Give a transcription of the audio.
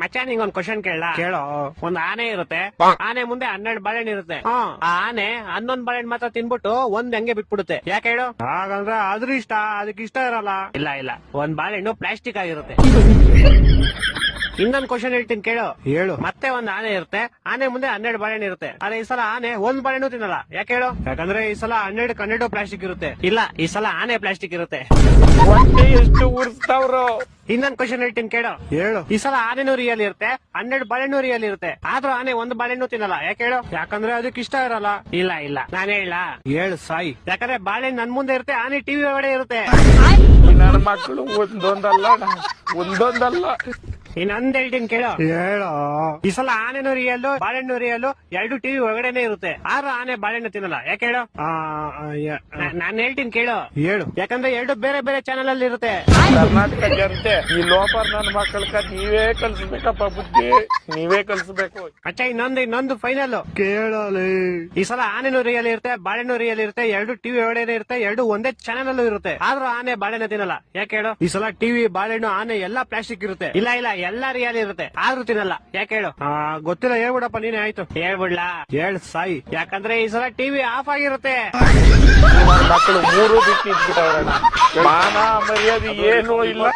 ಮಚ್ಚ ನಿಂಗೊಂದ್ ಕ್ವಶನ್ ಕೇಳ ಕೇಳೋ. ಒಂದ್ ಆನೆ ಇರುತ್ತೆ, ಆನೆ ಮುಂದೆ 12 ಬಾಳೆಹಣ್ಣು ಇರುತ್ತೆ. ಆ ಆನೆ 11 ಬಾಳೆಹಣ್ಣು ಮಾತ್ರ ತಿನ್ಬಿಟ್ಟು ಒಂದ್ ಹಂಗೆ ಬಿಟ್ಬಿಡುತ್ತೆ. ಯಾಕೆ ಹೇಳು? ಹಾಗಂದ್ರೆ ಅದ್ರ ಇಷ್ಟ, ಅದಕ್ಕೆ ಇಷ್ಟ ಇರಲ್ಲ. ಇಲ್ಲ, ಒಂದ್ ಬಾಳೆಹಣ್ಣು ಪ್ಲಾಸ್ಟಿಕ್ ಆಗಿರುತ್ತೆ. ಇನ್ನೊಂದ್ ಕ್ವಶನ್ ಹೇಳ್ತೀನಿ ಕೇಳು. ಹೇಳು. ಮತ್ತೆ ಒಂದ್ ಆನೆ ಇರುತ್ತೆ, ಆನೆ ಮುಂದೆ 12 ಬಾಳೆಹಣ್ಣು ಇರುತ್ತೆ. ಆದ್ರೆ ಈ ಸಲ ಆನೆ ಒಂದ್ ಬಾಳೆಹಣ್ಣು ತಿನ್ನಲ್ಲ. ಯಾಕೆ ಹೇಳು? ಯಾಕಂದ್ರೆ ಈ ಸಲ 12 ಪ್ಲಾಸ್ಟಿಕ್ ಇರುತ್ತೆ. ಇಲ್ಲ, ಈ ಸಲ ಆನೆ ಪ್ಲಾಸ್ಟಿಕ್ ಇರುತ್ತೆ. ಹೊಟ್ಟೆ ಎಷ್ಟು ಉರ್ಸ್ತಾವ್ರು. ಇನ್ನೊಂದ್ ಕ್ವಶನ್ ಹೇಳ್ತೀನಿ ಕೇಳು. ಹೇಳು. ಈ ಸಲ ಆನೆನೂ ರಿಯಲ್ ಇರುತ್ತೆ, 12 ಬಾಳೆಹಣ್ಣು ರಿಯಲ್ ಇರುತ್ತೆ. ಆದ್ರೂ ಆನೆ ಒಂದ್ ಬಾಳೆಹಣ್ಣು ತಿನ್ನಲ್ಲ. ಯಾಕೆ ಹೇಳು? ಯಾಕಂದ್ರೆ ಅದಕ್ಕೆ ಇಷ್ಟ ಇರಲ್ಲ. ಇಲ್ಲ, ನಾನ್ ಹೇಳ. ಹೇಳು ಸಾಯಿ. ಯಾಕಂದ್ರೆ ಬಾಳೆಹಣ್ಣು ನನ್ ಮುಂದೆ ಇರುತ್ತೆ, ಆನೆ ಟಿವಿ ಒಳಗಡೆ ಇರುತ್ತೆ. ನನ್ನ ಮಕ್ಕಳು ಒಂದೊಂದಲ್ಲ. ಇನ್ನೊಂದ್ ಹೇಳ್ತೀನಿ ಕೇಳು. ಹೇಳು. ಈ ಸಲ ಆನೆನೂ ರಿಯಲ್, ಬಾಳೆಹಣ್ಣು ರಿಯಲ್, 2 ಟಿವಿ ಒಳಗಡೆ ಇರುತ್ತೆ. ಆದ್ರೂ ಆನೆ ಬಾಳೆಹಣ್ಣು ತಿನ್ನಲ್ಲ. ಯಾಕೆ ಹೇಳು? ನಾನ್ ಹೇಳ್ತೀನಿ ಕೇಳು. ಹೇಳು. ಯಾಕಂದ್ರೆ 2 ಬೇರೆ ಬೇರೆ ಚಾನೆಲ್ ಅಲ್ಲಿ ಇರುತ್ತೆ. ಕರ್ನಾಟಕ ಜನತೆ ಈ ಲೋಪರ್ ನನ್ನ ಮಕ್ಕಳ ನೀವೇ ಕಲ್ಸ್ಬೇಕಪ್ಪ, ಬುದ್ಧಿ ನೀವೇ ಕಲ್ಸ್ಬೇಕು. ಅಚ್ಚ ಇನ್ನೊಂದು ಫೈನಲ್ ಕೇಳಲಿ. ಈ ಸಲ ಆನೆನೂ ರಿಯಲ್ ಇರುತ್ತೆ, ಬಾಳೆಹಣ್ಣು ರಿಯಲ್ ಇರುತ್ತೆ, 2 ಟಿವಿ ಒಳಗಡೆ ಇರುತ್ತೆ, 2 ಒಂದೇ ಚಾನೆಲ್ ಅಲ್ಲೂ ಇರುತ್ತೆ. ಆದ್ರೂ ಆನೆ ಬಾಳೆಹಣ್ಣು ತಿನ್ನಲ್ಲ. ಯಾಕೆ ಹೇಳು? ಈ ಸಲ ಟಿವಿ, ಬಾಳೆಹಣ್ಣು, ಆನೆ ಎಲ್ಲಾ ಪ್ಲಾಸ್ಟಿಕ್ ಇರುತ್ತೆ. ಇಲ್ಲ ಎಲ್ಲಾ ರಿಯಲ್ ಇರುತ್ತೆ, ಆದ್ರೂ ತಿನ್ನಲ್ಲ. ಯಾಕೆ ಹೇಳು? ಗೊತ್ತಿಲ್ಲ, ಹೇಳ್ಬಿಡಪ್ಪ ನೀನೆ. ಆಯ್ತು, ಹೇಳ್ಬಿಡ್ಲಾ? ಹೇಳ್ ಸಾಯಿ. ಯಾಕಂದ್ರೆ ಈ ಸಲ ಟಿವಿ ಆಫ್ ಆಗಿರುತ್ತೆ. ಮಕ್ಕಳು 3 ಬಿಟ್ಟು ಇದ್ಬಿಟ್ಟವ್ರಣ್ಣ. ಮಾನ ಮರ್ಯಾದೆ ಏನೂ ಇಲ್ಲ.